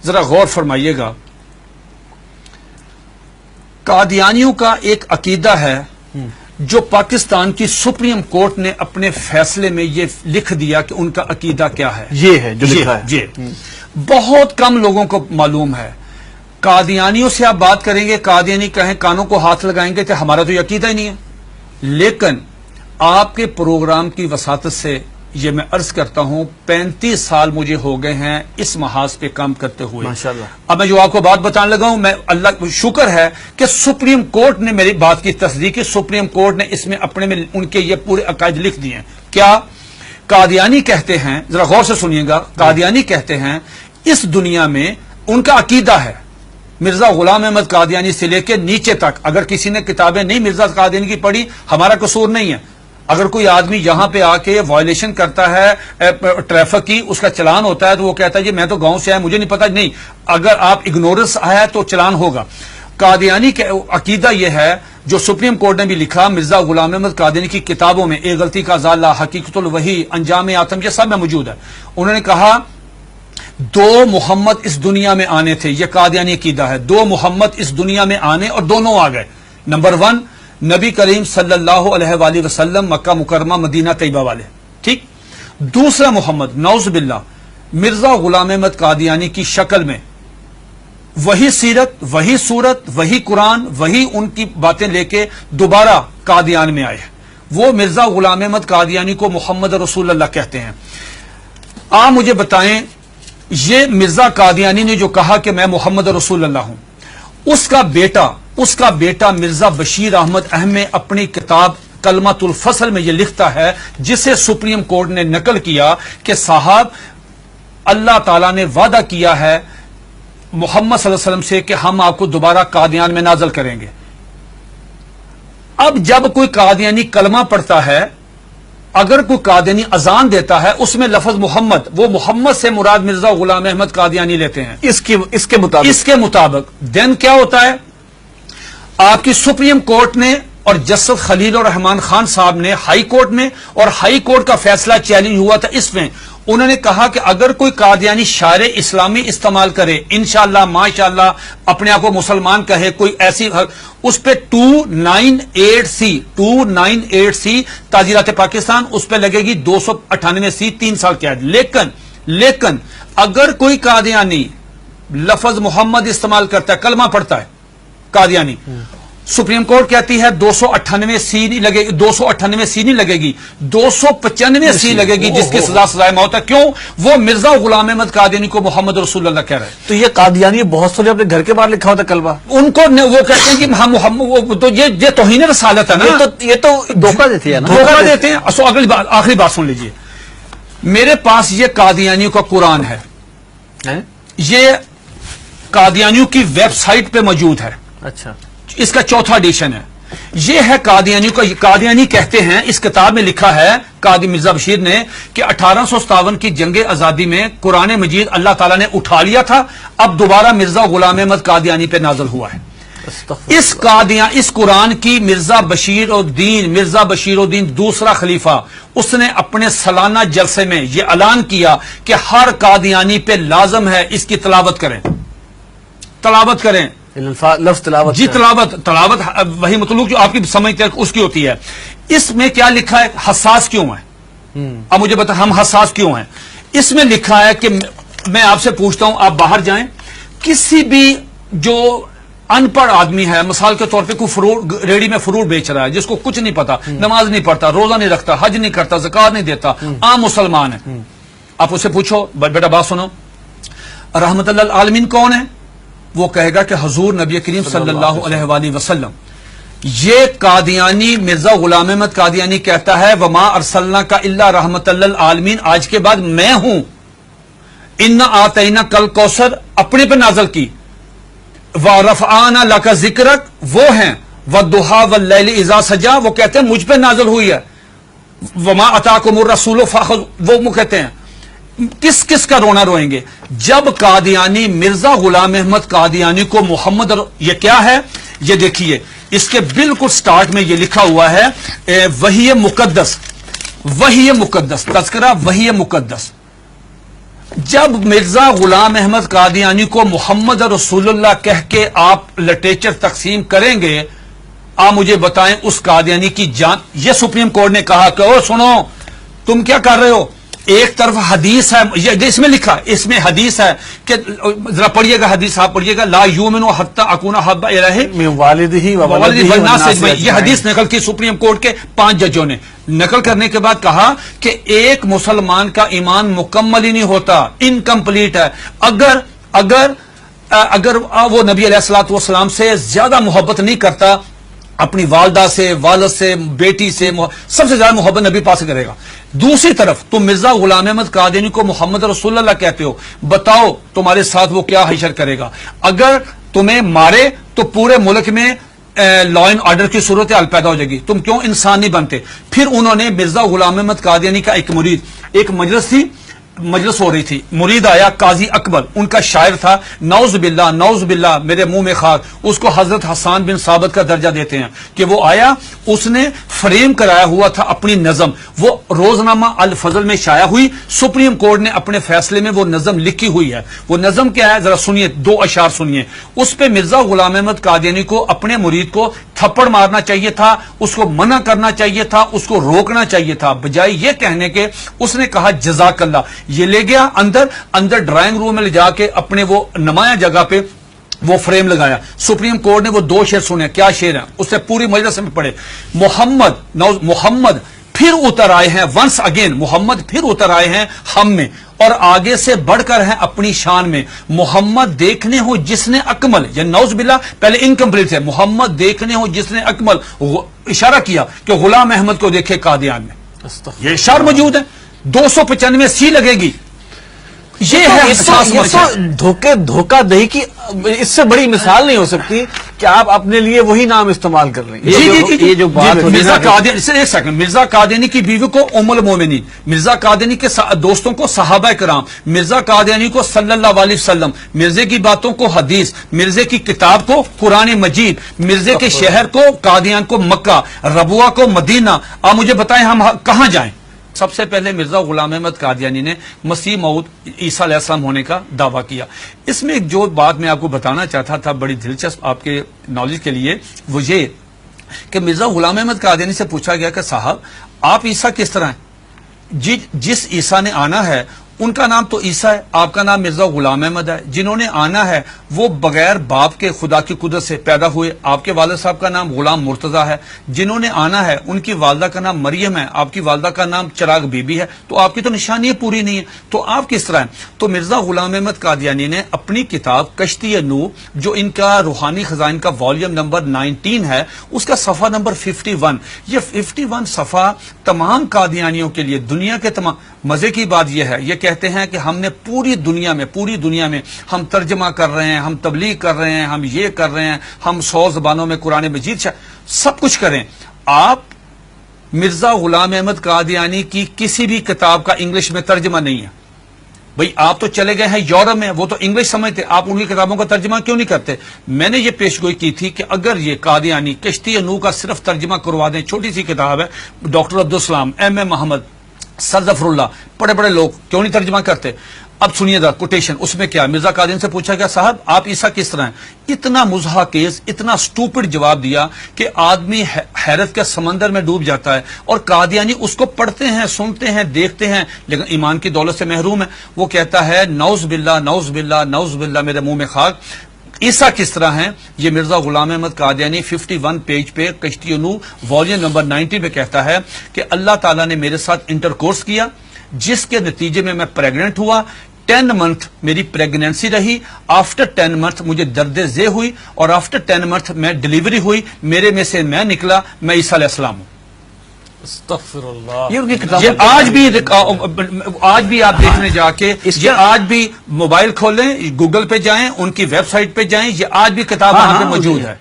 ذرا غور فرمائیے گا. قادیانیوں کا ایک عقیدہ ہے جو پاکستان کی سپریم کورٹ نے اپنے فیصلے میں یہ لکھ دیا کہ ان کا عقیدہ کیا ہے. یہ ہے جو لکھا ہے. بہت کم لوگوں کو معلوم ہے. قادیانیوں سے آپ بات کریں گے، قادیانی کہیں کانوں کو ہاتھ لگائیں گے کہ ہمارا تو یہ عقیدہ ہی نہیں ہے. لیکن آپ کے پروگرام کی وساطت سے یہ میں عرض کرتا ہوں 35 سال مجھے ہو گئے ہیں اس محاذ پہ کام کرتے ہوئے. ماشاءاللہ. اب میں جو آپ کو بات بتانے لگا ہوں، میں اللہ کا شکر ہے کہ سپریم کورٹ نے میری بات کی تصدیق کی. سپریم کورٹ نے اس میں اپنے میں ان کے یہ پورے عقائد لکھ دیے ہیں. کیا قادیانی کہتے ہیں، ذرا غور سے سنیے گا، قادیانی کہتے ہیں اس دنیا میں ان کا عقیدہ ہے مرزا غلام احمد قادیانی سے لے کے نیچے تک. اگر کسی نے کتابیں نہیں مرزا قادیانی کی پڑھی، ہمارا قصور نہیں ہے. اگر کوئی آدمی یہاں پہ آ کے وائلیشن کرتا ہے ٹریفک کی، اس کا چلان ہوتا ہے تو وہ کہتا ہے جی میں تو گاؤں سے آیا مجھے نہیں پتا. نہیں، اگر آپ اگنورنس آیا تو چلان ہوگا. قادیانی کا عقیدہ یہ ہے جو سپریم کورٹ نے بھی لکھا مرزا غلام احمد قادیانی کی کتابوں میں، ایک غلطی کا ازالہ، حقیقت الوحی، انجام آتم، یہ سب میں موجود ہے. انہوں نے کہا 2 محمد اس دنیا میں آنے تھے. یہ قادیانی عقیدہ ہے. 2 محمد اس دنیا میں آنے اور دونوں آ گئے. نمبر 1 نبی کریم صلی اللہ علیہ وآلہ وسلم، مکہ مکرمہ مدینہ طیبہ والے، ٹھیک. دوسرا محمد نعوذ باللہ مرزا غلام احمد قادیانی کی شکل میں وہی سیرت، وہی صورت، وہی قرآن، وہی ان کی باتیں لے کے دوبارہ قادیان میں آئے. وہ مرزا غلام احمد قادیانی کو محمد رسول اللہ کہتے ہیں. آپ مجھے بتائیں یہ مرزا قادیانی نے جو کہا کہ میں محمد رسول اللہ ہوں، اس کا بیٹا مرزا بشیر احمد احمد اپنی کتاب کلمۃ الفصل میں یہ لکھتا ہے، جسے سپریم کورٹ نے نقل کیا کہ صاحب اللہ تعالیٰ نے وعدہ کیا ہے محمد صلی اللہ علیہ وسلم سے کہ ہم آپ کو دوبارہ قادیان میں نازل کریں گے. اب جب کوئی قادیانی کلمہ پڑھتا ہے، اگر کوئی قادیانی اذان دیتا ہے، اس میں لفظ محمد، وہ محمد سے مراد مرزا غلام احمد قادیانی لیتے ہیں اس کے مطابق دین کیا ہوتا ہے؟ آپ کی سپریم کورٹ نے اور جسٹس خلیل الرحمان خان صاحب نے ہائی کورٹ میں، اور ہائی کورٹ کا فیصلہ چیلنج ہوا تھا اس میں، انہوں نے کہا کہ اگر کوئی قادیانی شعر اسلامی استعمال کرے، انشاءاللہ ماشاءاللہ اپنے آپ کو مسلمان کہے، کوئی ایسی، اس پہ 298C تعزیرات پاکستان، اس پہ لگے گی 298C 3 سال قید. لیکن اگر کوئی قادیانی لفظ محمد استعمال کرتا ہے، کلمہ پڑھتا ہے قادیانی، سپریم کورٹ کہتی ہے 298C نہیں لگے گی، 298C نہیں لگے گی، 295C لگے گی، جس کی سزا سزائے موت ہے. کیوں؟ وہ مرزا غلام احمد قادیانی کو محمد رسول اللہ کہہ رہے ہیں. تو یہ قادیانی بہت سارے اپنے گھر کے باہر لکھا ہوتا کلمہ، ان کو وہ کہتے ہیں کہ ہم محمد، تو یہ توہین رسالت ہے نا. یہ تو دھوکہ دیتے ہیں نا، دھوکہ دیتے ہیں. اگلی بات، آخری بات سن لیجئے. میرے پاس یہ قادیانیوں کا قرآن ہے، یہ قادیانیوں کی ویب سائٹ پہ موجود ہے. اچھا، اس کا 4تھا ایڈیشن ہے. یہ ہے قادیانیوں کا. قادیانی کہتے ہیں، اس کتاب میں لکھا ہے قاضی مرزا بشیر نے کہ 1857 کی جنگ آزادی میں قرآن مجید اللہ تعالیٰ نے اٹھا لیا تھا، اب دوبارہ مرزا غلام احمد قادیانی پہ نازل ہوا ہے. اس قرآن کی مرزا بشیر الدین دوسرا خلیفہ، اس نے اپنے سالانہ جلسے میں یہ اعلان کیا کہ ہر قادیانی پہ لازم ہے اس کی تلاوت کریں. لفظ تلاوت، جی تلاوت وہی مطلوب جو آپ کی سمجھتے ہیں اس کی ہوتی ہے. اس میں کیا لکھا ہے؟ حساس کیوں ہے؟ اب مجھے بتا ہم حساس کیوں ہیں؟ اس میں لکھا ہے کہ میں آپ سے پوچھتا ہوں، آپ باہر جائیں، کسی بھی جو ان پڑھ آدمی ہے، مثال کے طور پہ کوئی ریڑی میں فروٹ بیچ رہا ہے، جس کو کچھ نہیں پتا، نماز نہیں پڑھتا، روزہ نہیں رکھتا، حج نہیں کرتا، زکات نہیں دیتا، عام مسلمان ہے، آپ اسے پوچھو بیٹا بات سنو، رحمت اللہ العالمین کون ہے؟ وہ کہے گا کہ حضور نبی کریم صلی اللہ علیہ وآلہ وسلم. یہ قادیانی مرزا غلام احمد قادیانی کہتا ہے وما ارسلناک الا رحمت للعالمین، آج کے بعد میں ہوں. انا آتینا کل کوثر اپنے پہ نازل کی، ورفعنا لک ذکرک وہ ہیں، والضحی واللیل اذا سجا وہ کہتے ہیں مجھ پہ نازل ہوئی ہے، وما اتاکم الرسول فخذوہ وہ کہتے ہیں. کس کا رونا روئیں گے جب قادیانی مرزا غلام احمد قادیانی کو محمد یہ کیا ہے؟ یہ دیکھیے اس کے بالکل سٹارٹ میں یہ لکھا ہوا ہے وحی مقدس تذکرہ وحی مقدس. جب مرزا غلام احمد قادیانی کو محمد رسول اللہ کہہ کے آپ لٹریچر تقسیم کریں گے، آپ مجھے بتائیں اس قادیانی کی جان. یہ سپریم کورٹ نے کہا کہ او سنو تم کیا کر رہے ہو، ایک طرف حدیث ہے، یہ اس میں لکھا، اس میں حدیث ہے کہ ذرا پڑھیے گا حدیث، آپ پڑھیے گا، لا یؤمن حتی اکون احب الیہ من والدہ و والدہ ولدہ والناس والناس اجمعین. یہ حدیث نقل کی سپریم کورٹ کے 5 ججوں نے. نقل کرنے کے بعد کہا کہ ایک مسلمان کا ایمان مکمل ہی نہیں ہوتا، انکمپلیٹ ہے اگر وہ نبی علیہ الصلوۃ والسلام سے زیادہ محبت نہیں کرتا، اپنی والدہ سے، والد سے، بیٹی سے، سب سے زیادہ محبت نبی پاک سے کرے گا. دوسری طرف تم مرزا غلام احمد قادیانی کو محمد رسول اللہ کہتے ہو، بتاؤ تمہارے ساتھ وہ کیا حشر کرے گا. اگر تمہیں مارے تو پورے ملک میں لا اینڈ آرڈر کی صورتحال پیدا ہو جائے گی، تم کیوں انسان نہیں بنتے. پھر انہوں نے مرزا غلام احمد قادیانی کا ایک مرید، ایک مجلس ہو رہی تھی، مرید آیا قاضی اکبر، ان کا شاعر تھا، نعوذ باللہ میرے منہ میں خاک، اس کو حضرت حسان بن ثابت کا درجہ دیتے ہیں کہ وہ آیا، اس نے فریم کرایا ہوا تھا اپنی نظم، وہ روزنامہ الفضل میں شائع ہوئی، سپریم کورٹ نے اپنے فیصلے میں وہ نظم لکھی ہوئی ہے. وہ نظم کیا ہے ذرا سنیے، 2 اشعار سنیے. اس پہ مرزا غلام احمد قادیانی کو اپنے مرید کو تھپڑ مارنا چاہیے تھا، اس کو منع کرنا چاہیے تھا، اس کو روکنا چاہیے تھا، بجائے یہ کہنے کے اس نے کہا جزاک اللہ. یہ لے گیا اندر ڈرائنگ روم میں لے جا کے اپنے وہ نمایاں جگہ پہ وہ فریم لگایا. سپریم کورٹ نے وہ 2 شعر سنے. کیا شعر ہیں؟ اس سے پوری مجلس میں پڑھے. محمد پھر اتر آئے ہیں، ونس اگین محمد پھر اتر آئے ہیں ہم میں، اور آگے سے بڑھ کر ہیں اپنی شان میں. محمد دیکھنے ہو جس نے اکمل، یہ نعوذ باللہ پہلے انکمپلیٹ ہے، محمد دیکھنے ہو جس نے اکمل، اشارہ کیا کہ غلام احمد کو دیکھے قادیان میں. یہ اشار موجود ہے، 295 سی لگے گی. یہ ہے دھوکہ دہی کی اس سے بڑی مثال نہیں ہو سکتی کہ آپ اپنے لیے وہی نام استعمال کر رہے ہیں. یہ جو بات مرزا قادیانی، ایک سیکنڈ، مرزا قادیانی کی بیوی کو ام المومنین، مرزا قادیانی کے دوستوں کو صحابہ کرام، مرزا قادیانی کو صلی اللہ علیہ وسلم، مرزے کی باتوں کو حدیث، مرزے کی کتاب کو قرآن مجید، مرزے کے شہر کو قادیان کو مکہ، ربوہ کو مدینہ. آپ مجھے بتائیں ہم کہاں جائیں؟ سب سے پہلے مرزا غلام احمد قادیانی نے مسیح موعود عیسیٰ علیہ السلام ہونے کا دعویٰ کیا. اس میں ایک جو بات میں آپ کو بتانا چاہتا تھا بڑی دلچسپ آپ کے نالج کے لیے، وہ یہ کہ مرزا غلام احمد قادیانی سے پوچھا گیا کہ صاحب آپ عیسیٰ کس طرح ہیں؟ جس عیسیٰ نے آنا ہے ان کا نام تو عیسیٰ ہے، آپ کا نام مرزا غلام احمد ہے. جنہوں نے آنا ہے وہ بغیر باپ کے خدا کی قدرت سے پیدا ہوئے، آپ کے والد صاحب کا نام غلام مرتضیٰ ہے. جنہوں نے آنا ہے ان کی والدہ کا نام مریم ہے، آپ کی والدہ کا نام چراغ بی بی ہے. تو آپ کی تو نشانی پوری نہیں ہے، تو آپ کس طرح ہیں؟ تو مرزا غلام احمد قادیانی نے اپنی کتاب کشتی نوح، جو ان کا روحانی خزائن کا والیوم نمبر 19 ہے، اس کا صفحہ نمبر 51، یہ 51 صفحہ تمام قادیانیوں کے لیے، دنیا کے تمام. مزے کی بات یہ ہے، یہ کہتے ہیں کہ ہم نے پوری دنیا میں ہم ترجمہ کر رہے ہیں، ہم تبلیغ کر رہے ہیں، ہم یہ کر رہے ہیں، ہم 100 زبانوں میں قرآن مجید سب کچھ کریں. آپ مرزا غلام احمد قادیانی کی کسی بھی کتاب کا انگلش میں ترجمہ نہیں ہے. بھئی آپ تو چلے گئے ہیں یورپ میں، وہ تو انگلش سمجھتے، آپ ان کی کتابوں کا ترجمہ کیوں نہیں کرتے؟ میں نے یہ پیشگوئی کی تھی کہ اگر یہ قادیانی کشتی نوح کا صرف ترجمہ کروا دیں، چھوٹی سی کتاب ہے، ڈاکٹر عبدالسلام، ایم اے محمد، سر ظفر اللہ، بڑے لوگ کیوں نہیں ترجمہ کرتے؟ اب سنیے ذرا کوٹیشن، اس میں کیا مرزا قادیانی سے پوچھا گیا صاحب آپ عیسیٰ کس طرح ہیں؟ اتنا مضحکیز، اتنا سٹوپڈ جواب دیا کہ آدمی حیرت کے سمندر میں ڈوب جاتا ہے. اور قادیانی اس کو پڑھتے ہیں، سنتے ہیں، دیکھتے ہیں، لیکن ایمان کی دولت سے محروم ہے. وہ کہتا ہے نعوذ باللہ میرے منہ میں خاک، عیسیٰ کس طرح ہیں؟ یہ مرزا غلام احمد قادیانی 51 پیج پہ کشتی نوح والیوم نمبر 19 پہ کہتا ہے کہ اللہ تعالیٰ نے میرے ساتھ انٹرکورس کیا، جس کے نتیجے میں پریگننٹ ہوا. 10 منتھ میری پریگنینسی رہی، آفٹر 10 منتھ مجھے درد ذیل ہوئی، اور آفٹر 10 منتھ میں ڈیلیوری ہوئی، میرے میں سے میں نکلا، میں عیسیٰ علیہ السلام ہوں. استغفر اللہ. یہ آج بھی آپ دیکھنے جا کے، یہ آج بھی موبائل کھولیں، گوگل پہ جائیں، ان کی ویب سائٹ پہ جائیں، یہ آج بھی کتاب وہاں پہ موجود ہے.